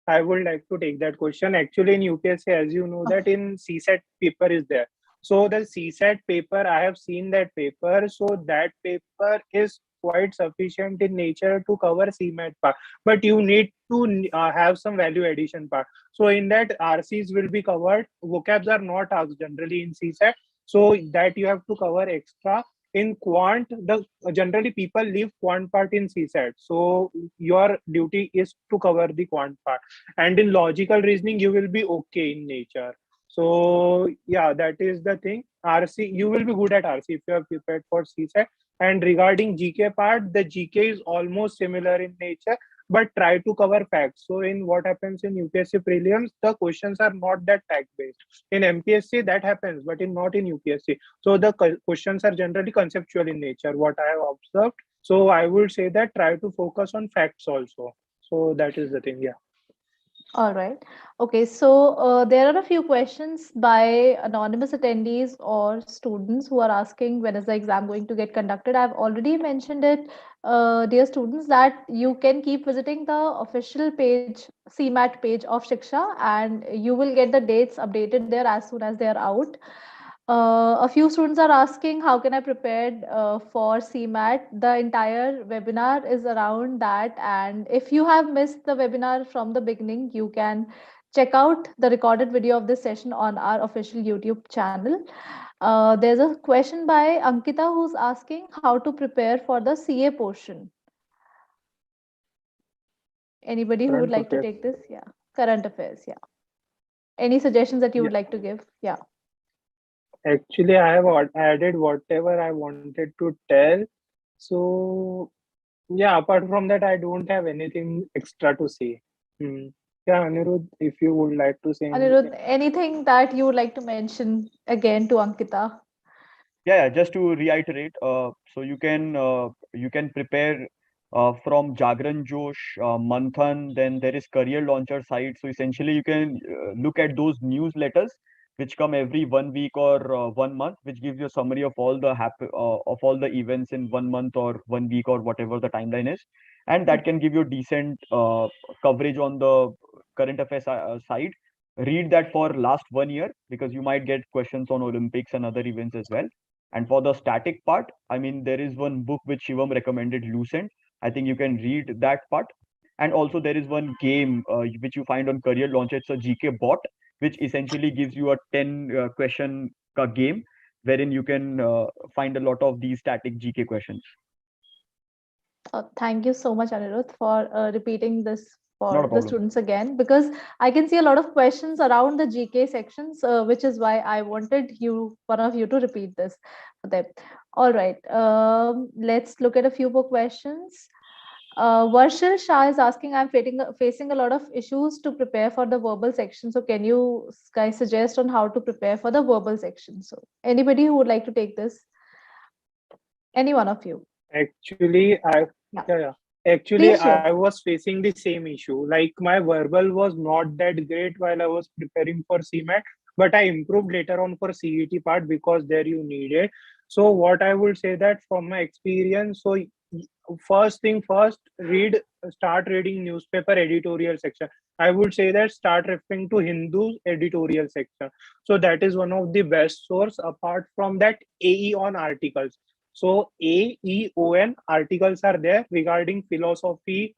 I would like to take that question. Actually, in UPSC, as you know, that Okay. in CSAT paper is there. So the CSAT paper, I have seen that paper. So that paper is quite sufficient in nature to cover CMAT part. But you need to have some value addition part. So in that, RCs will be covered. Vocabs are not asked generally in CSAT. So that you have to cover extra. In quant, the generally people leave quant part in CSAT. So your duty is to cover the quant part, and in logical reasoning you will be okay in nature. So yeah, that is the thing. RC, you will be good at RC if you are prepared for CSAT. And regarding GK part, the GK is almost similar in nature, but try to cover facts. So in what happens in UPSC prelims, the questions are not that fact based. In MPSC that happens, but in not in UPSC. So the questions are generally conceptual in nature, what I have observed. So I would say that try to focus on facts also. So that is the thing. Yeah. All right. Okay. So there are a few questions by anonymous attendees or students who are asking when is the exam going to get conducted. I've already mentioned it, dear students, that you can keep visiting the official page, CMAT page of Shiksha, and you will get the dates updated there as soon as they are out. A few students are asking, how can I prepare for CMAT? The entire webinar is around that. And if you have missed the webinar from the beginning, you can check out the recorded video of this session on our official YouTube channel. There's a question by Ankita who's asking how to prepare for the CA portion. Anybody who would Current like to affairs. take this? Yeah. Current affairs. Yeah. Any suggestions that you Yeah. would like to give? Yeah. Actually, I have added whatever I wanted to tell. So yeah, apart from that, I don't have anything extra to say. Hmm. Yeah, Anirudh, if you would like to say Anirudh, anything. anything that you would like to mention again to Ankita? Yeah, just to reiterate, so you can prepare from Jagran Josh, Manthan, then there is Career Launcher site. So essentially, you can look at those newsletters which come every 1 week or 1 month, which gives you a summary of all the events in 1 month or 1 week or whatever the timeline is, and that Okay. can give you decent coverage on the current affairs side. Read that for last 1 year because you might get questions on Olympics and other events as well. And for the static part, I mean, there is one book which Shivam recommended, Lucent. I think you can read that part. And also, there is one game which you find on Career Launcher. It's a GK bot, which essentially gives you a 10 question game. wherein you can find a lot of these static GK questions. Thank you so much, Anirudh, for repeating this Not a for the problem. students again, because I can see a lot of questions around the GK sections, which is why I wanted one of you to repeat this for them. All right, let's look at a few more questions. Varshil Shah is asking, I'm facing a lot of issues to prepare for the verbal section. So can you guys suggest on how to prepare for the verbal section? So anybody who would like to take this? Any one of you? Actually, Yeah. yeah. Actually, Please share. I was facing the same issue. Like my verbal was not that great while I was preparing for CMAT, but I improved later on for CET part because there you need it. So what I would say that from my experience, so first thing first, start reading newspaper editorial section. I would say that start referring to Hindu editorial section. So that is one of the best source. Apart from that, AE on articles. So AEON articles are there regarding philosophy,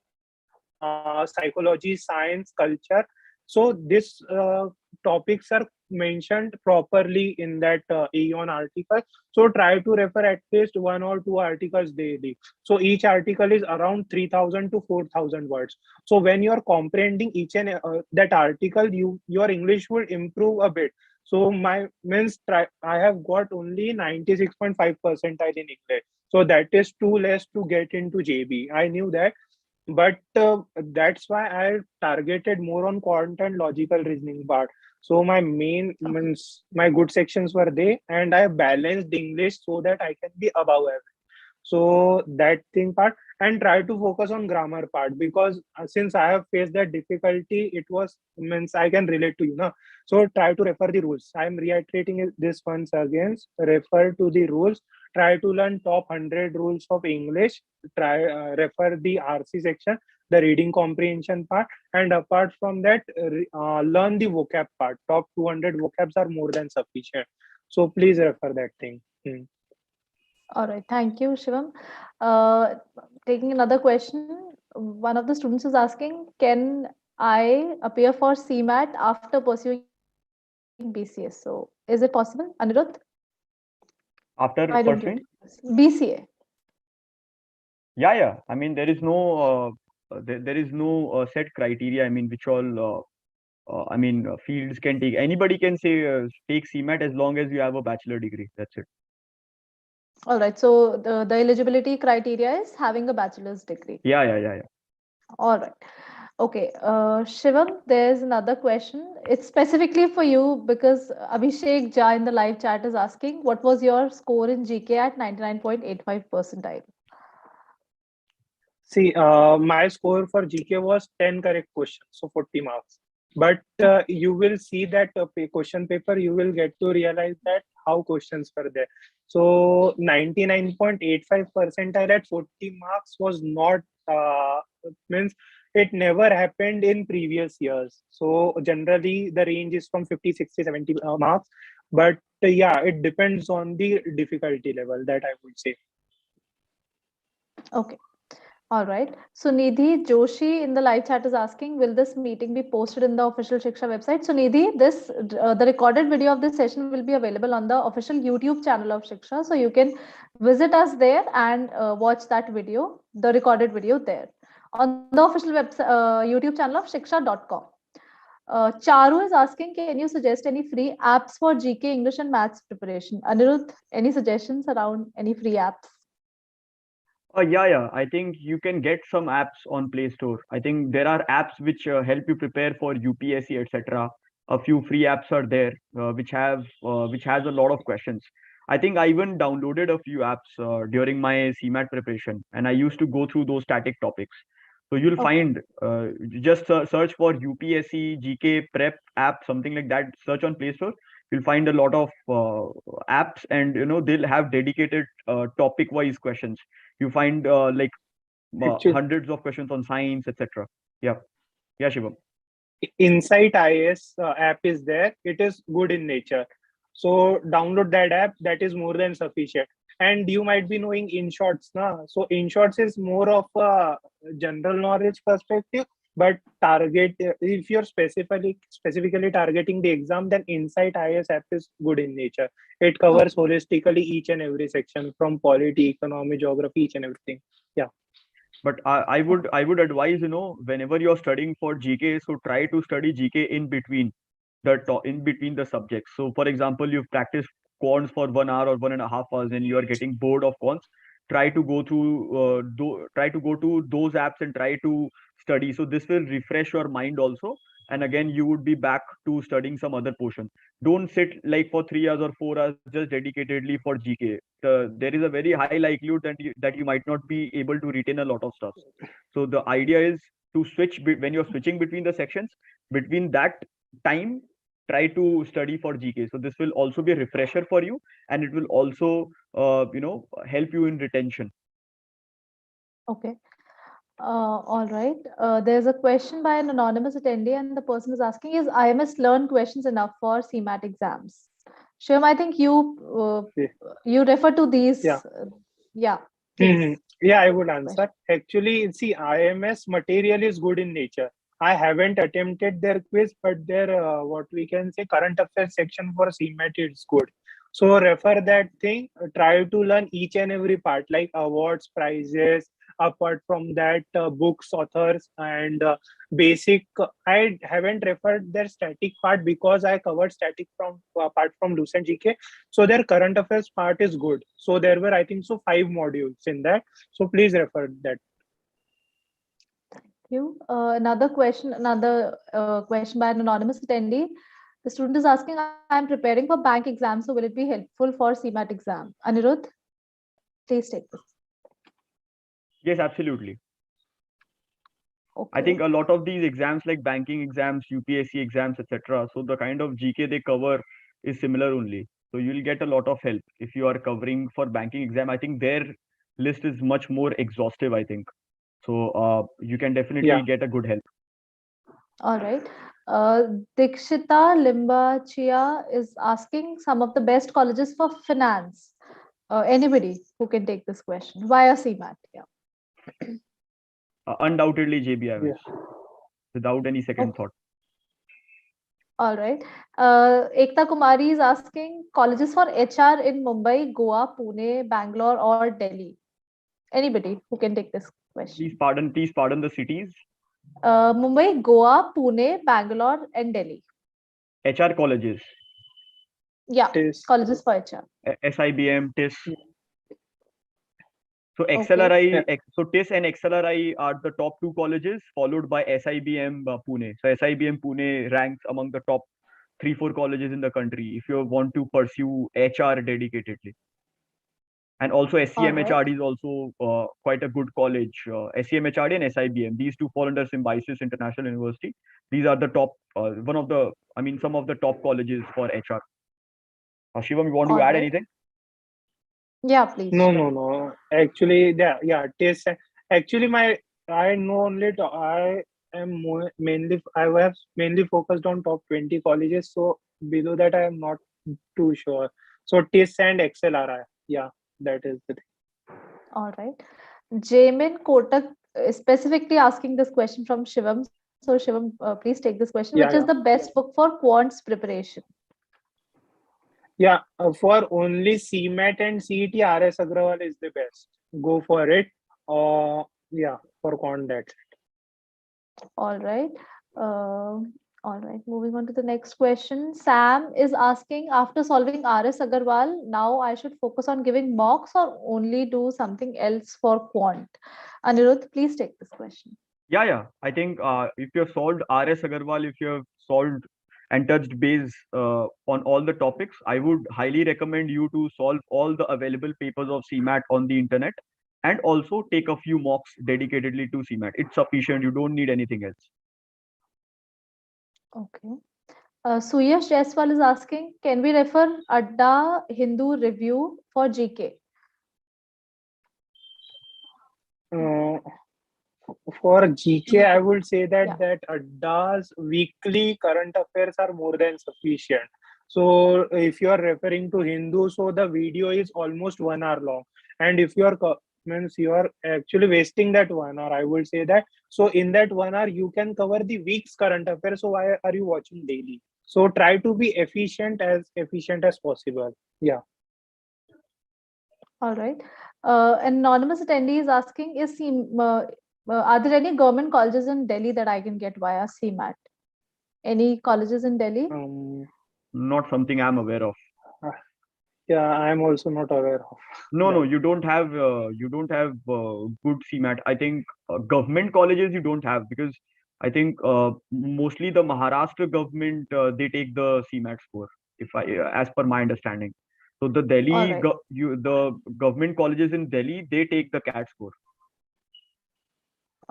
psychology, science, culture. So these topics are mentioned properly in that AEON article. So try to refer at least 1 or 2 articles daily. So each article is around 3,000 to 4,000 words. So when you are comprehending each and that article, your English will improve a bit. So my means I have got only 96.5 percentile in English. So that is too less to get into JB. I knew that, but that's why I targeted more on quant and logical reasoning part. So my main means my good sections were there, and I balanced English so that I can be above average. So that thing part, and try to focus on grammar part, because since I have faced that difficulty, it was means I can relate to you now. So try to refer the rules. I am reiterating this once again. Refer to the rules. Try to learn top 100 rules of English. Try refer the RC section, the reading comprehension part, and apart from that, learn the vocab part. Top 200 vocabs are more than sufficient. So please refer that thing. All right, thank you, Shivam. Taking another question, one of the students is asking, can I appear for CMAT after pursuing BCS? So is it possible, Anirudh? After Why don't you pursuing? take this? BCA. Yeah. I mean, there is no set criteria. I mean, which all fields can take. Anybody can say take CMAT as long as you have a bachelor degree. That's it. All right, so the eligibility criteria is having a bachelor's degree. Yeah. All right. Okay, Shivam, there's another question. It's specifically for you because Abhishek Jha in the live chat is asking, what was your score in GK at 99.85 percentile? See, my score for GK was 10 correct questions, so 40 marks. But you will see that question paper, you will get to realize that how questions were there. So 99.85 percentile at 40 marks was not, means it never happened in previous years. So generally the range is from 50, 60, 70 marks. But yeah, it depends on the difficulty level, that I would say. Okay. All right. So Nidhi Joshi in the live chat is asking, will this meeting be posted in the official Shiksha website? So Nidhi, the recorded video of this session will be available on the official YouTube channel of Shiksha. So you can visit us there and watch that video, the recorded video there on the official website, YouTube channel of shiksha.com. Charu is asking, can you suggest any free apps for GK English and Maths preparation? Anirudh, any suggestions around any free apps? Yeah. I think you can get some apps on Play Store. I think there are apps which help you prepare for UPSC, etc. A few free apps are there which has a lot of questions. I think I even downloaded a few apps during my CMAT preparation, and I used to go through those static topics. So you'll Okay. find just search for UPSC GK prep app, something like that. Search on Play Store. You'll find a lot of apps, and they'll have dedicated topic wise questions. You find Actually, hundreds of questions on science, etc. Yeah, yeah, Shivam. Insight IS app is there. It is good in nature. So download that app. That is more than sufficient. And you might be knowing InShots, na? So InShots is more of a general knowledge perspective. But if you're specifically targeting the exam, then Insight IS app is good in nature. It covers holistically each and every section from polity, economy, geography, each and everything. Yeah. But I would advise, whenever you're studying for GK, so try to study GK in between the subjects. So for example, you've practiced quants for 1 hour or 1.5 hours and you are getting bored of quants. Try to go through try to go to those apps and try to study. So this will refresh your mind also. And again, you would be back to studying some other portion. Don't sit like for 3 hours or 4 hours just dedicatedly for GK. There is a very high likelihood that you might not be able to retain a lot of stuff. So the idea is to when you're switching between the sections, between that time, try to study for GK. So this will also be a refresher for you, and it will also help you in retention. Okay. All right. There's a question by an anonymous attendee, and the person is asking, is IMS learn questions enough for CMAT exams? Shivam, I think you refer to these. Yeah. Yeah. Please. Yeah, I would answer. Actually, see, IMS material is good in nature. I haven't attempted their quiz, but their what we can say current affairs section for CMAT is good. So refer that thing. Try to learn each and every part, like awards, prizes. Apart from that, books, authors, and basic. I haven't referred their static part because I covered static from apart from Lucent GK. So their current affairs part is good. So there were, I think, so 5 modules in that. So please refer that. Thank you. Another question by an anonymous attendee. The student is asking, I'm preparing for bank exam, so will it be helpful for CMAT exam? Anirudh, please take this. Yes, absolutely. Okay. I think a lot of these exams, like banking exams, UPSC exams, etc. So the kind of GK they cover is similar only. So you'll get a lot of help if you are covering for banking exam. I think their list is much more exhaustive, I think. So you can definitely get a good help. All right. Dikshita Limbachia is asking some of the best colleges for finance. Anybody who can take this question via CMAT. Yeah. Undoubtedly JBIMS, without any second thought. All right. Ekta Kumari is asking colleges for HR in Mumbai, Goa, Pune, Bangalore, or Delhi. Anybody who can take this question. Please pardon the cities. Mumbai, Goa, Pune, Bangalore, and Delhi. HR colleges. Yeah, colleges for HR. SIBM, TIS. So XLRI, so TIS and XLRI are the top 2 colleges, followed by SIBM Pune. So SIBM Pune ranks among the top 3-4 colleges in the country if you want to pursue HR dedicatedly. And also SCMHRD is also quite a good college. SCMHRD and SIBM, these two fall under Symbiosis International University. These are the top, some of the top colleges for HR. Shivam, you want to add anything? Yeah, please. No. Actually, TIS. Actually, I know only. I was mainly focused on top 20 colleges. So below that, I am not too sure. So TIS and XLRI. Yeah, that is the thing. All right. Jamin Kotak is specifically asking this question from Shivam. So Shivam, please take this question. Which is the best book for quants preparation? Yeah, for only CMAT and CET, RS Agrawal is the best. Go for it. For quant, that's it. All right. All right. Moving on to the next question. Sam is asking, after solving RS Agarwal, now I should focus on giving mocks or only do something else for quant? Anirudh, please take this question. Yeah. I think if you have solved RS Agarwal, if you have solved and touched base on all the topics, I would highly recommend you to solve all the available papers of CMAT on the internet and also take a few mocks dedicatedly to CMAT. It's sufficient. You don't need anything else. Okay. Suyash Jaiswal is asking, can we refer Adda Hindu Review for GK? For GK, I would say that Adda's weekly current affairs are more than sufficient. So if you are referring to Hindu, so the video is almost 1 hour long. And if you are means you are actually wasting that 1 hour, I would say that. So in that 1 hour you can cover the week's current affairs, so why are you watching daily? So try to be efficient as possible. Yeah. All right. An anonymous attendee is asking, are there any government colleges in Delhi that I can get via CMAT? Any colleges in Delhi? Not something I'm aware of. Yeah, I'm also not aware of. No, that. you don't have good CMAT. I think government colleges you don't have, because I think mostly the Maharashtra government they take the CMAT score, if I as per my understanding. So the All Delhi right. the government colleges in Delhi, they take the CAT score.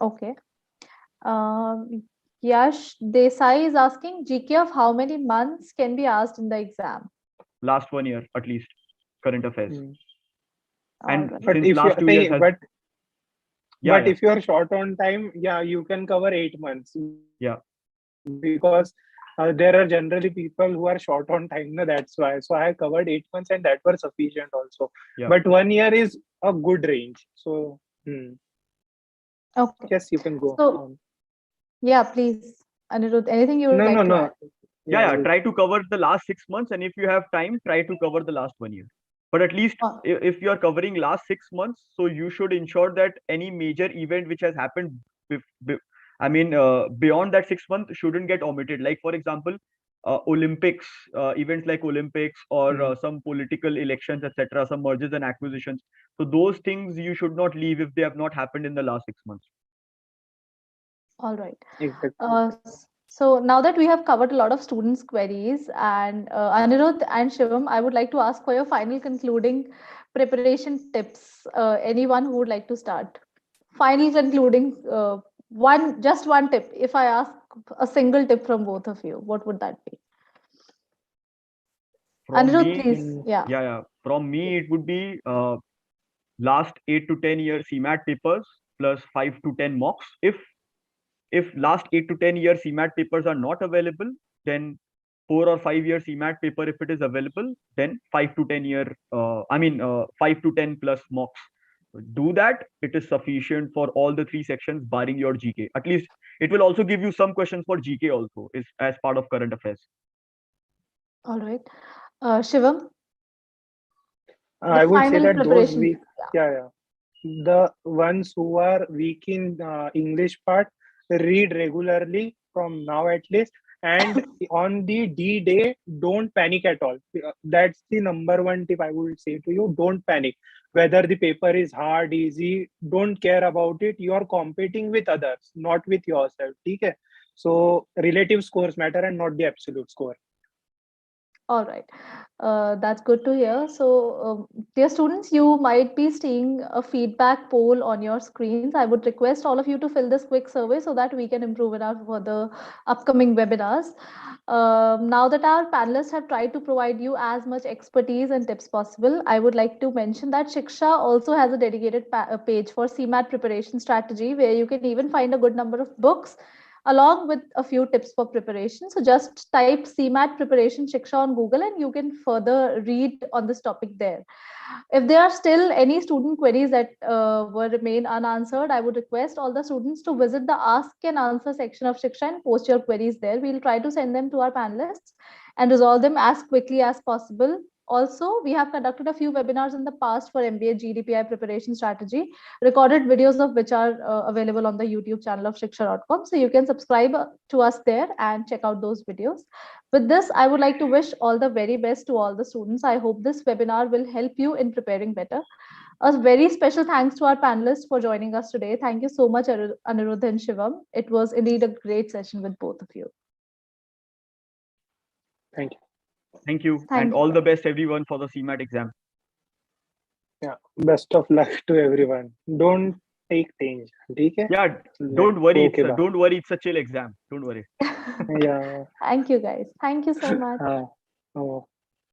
Okay. Yash Desai is asking, GK of how many months can be asked in the exam? Last 1 year at least, current affairs. All And right. But since if you last 2 years has but if you are short on time, yeah, you can cover 8 months. Yeah. Because there are generally people who are short on time. No, that's why. So I covered 8 months, and that were sufficient also. Yeah. But 1 year is a good range. So Okay. yes, you can go So, on. yeah, please, Anirudh, anything you would No, like no, to no. add? Yeah, try to cover the last 6 months, and if you have time, try to cover the last 1 year. But at least Oh, if you are covering last 6 months, so you should ensure that any major event which has happened beyond that 6 months shouldn't get omitted. Like for example, Olympics, events like Olympics, or some political elections, etc., some mergers and acquisitions. So those things you should not leave if they have not happened in the last 6 months. all right. Exactly. So now that we have covered a lot of students' queries, and Anirudh and Shivam, I would like to ask for your final concluding preparation tips. Anyone who would like to start? Final concluding, just one tip. If I ask a single tip from both of you, what would that be? From Anirudh, me, please. Yeah. yeah. From me, it would be last 8 to 10 year CMAT papers plus 5 to 10 mocks. If last 8 to 10 year CMAT papers are not available, then 4 or 5 year CMAT paper, if it is available, then 5 to 10 year 5 to 10 plus mocks. Do that. It is sufficient for all the three sections barring your GK. At least it will also give you some questions for GK also, is as part of current affairs. All right. Shivam, the I would say final that those preparation. weak, yeah, the ones who are weak in English part, read regularly from now at least. And on the D day, don't panic at all. That's the number one tip I would say to you. Don't panic. Whether the paper is hard, easy, don't care about it. You are competing with others, not with yourself. Okay? So relative scores matter and not the absolute score. All right. That's good to hear. So, dear students, you might be seeing a feedback poll on your screens. I would request all of you to fill this quick survey so that we can improve in our further upcoming webinars. Now that our panelists have tried to provide you as much expertise and tips possible, I would like to mention that Shiksha also has a dedicated page for CMAT preparation strategy, where you can even find a good number of books along with a few tips for preparation. So just type CMAT preparation Shiksha on Google and you can further read on this topic there. If there are still any student queries that were remain unanswered, I would request all the students to visit the Ask and Answer section of Shiksha and post your queries there. We'll try to send them to our panelists and resolve them as quickly as possible. Also, we have conducted a few webinars in the past for MBA GDPI preparation strategy, recorded videos of which are available on the YouTube channel of shiksha.com. So you can subscribe to us there and check out those videos. With this, I would like to wish all the very best to all the students. I hope this webinar will help you in preparing better. A very special thanks to our panelists for joining us today. Thank you so much, Anirudh and Shivam. It was indeed a great session with both of you. Thank you. Thank you. Thank And you. all the best everyone for the CMAT exam. Yeah. Best of luck to everyone. Don't take tension. Okay? Yeah, don't worry. Okay, bye. Don't worry. It's a chill exam. Don't worry. Yeah. Thank you, guys. Thank you so much. Oh.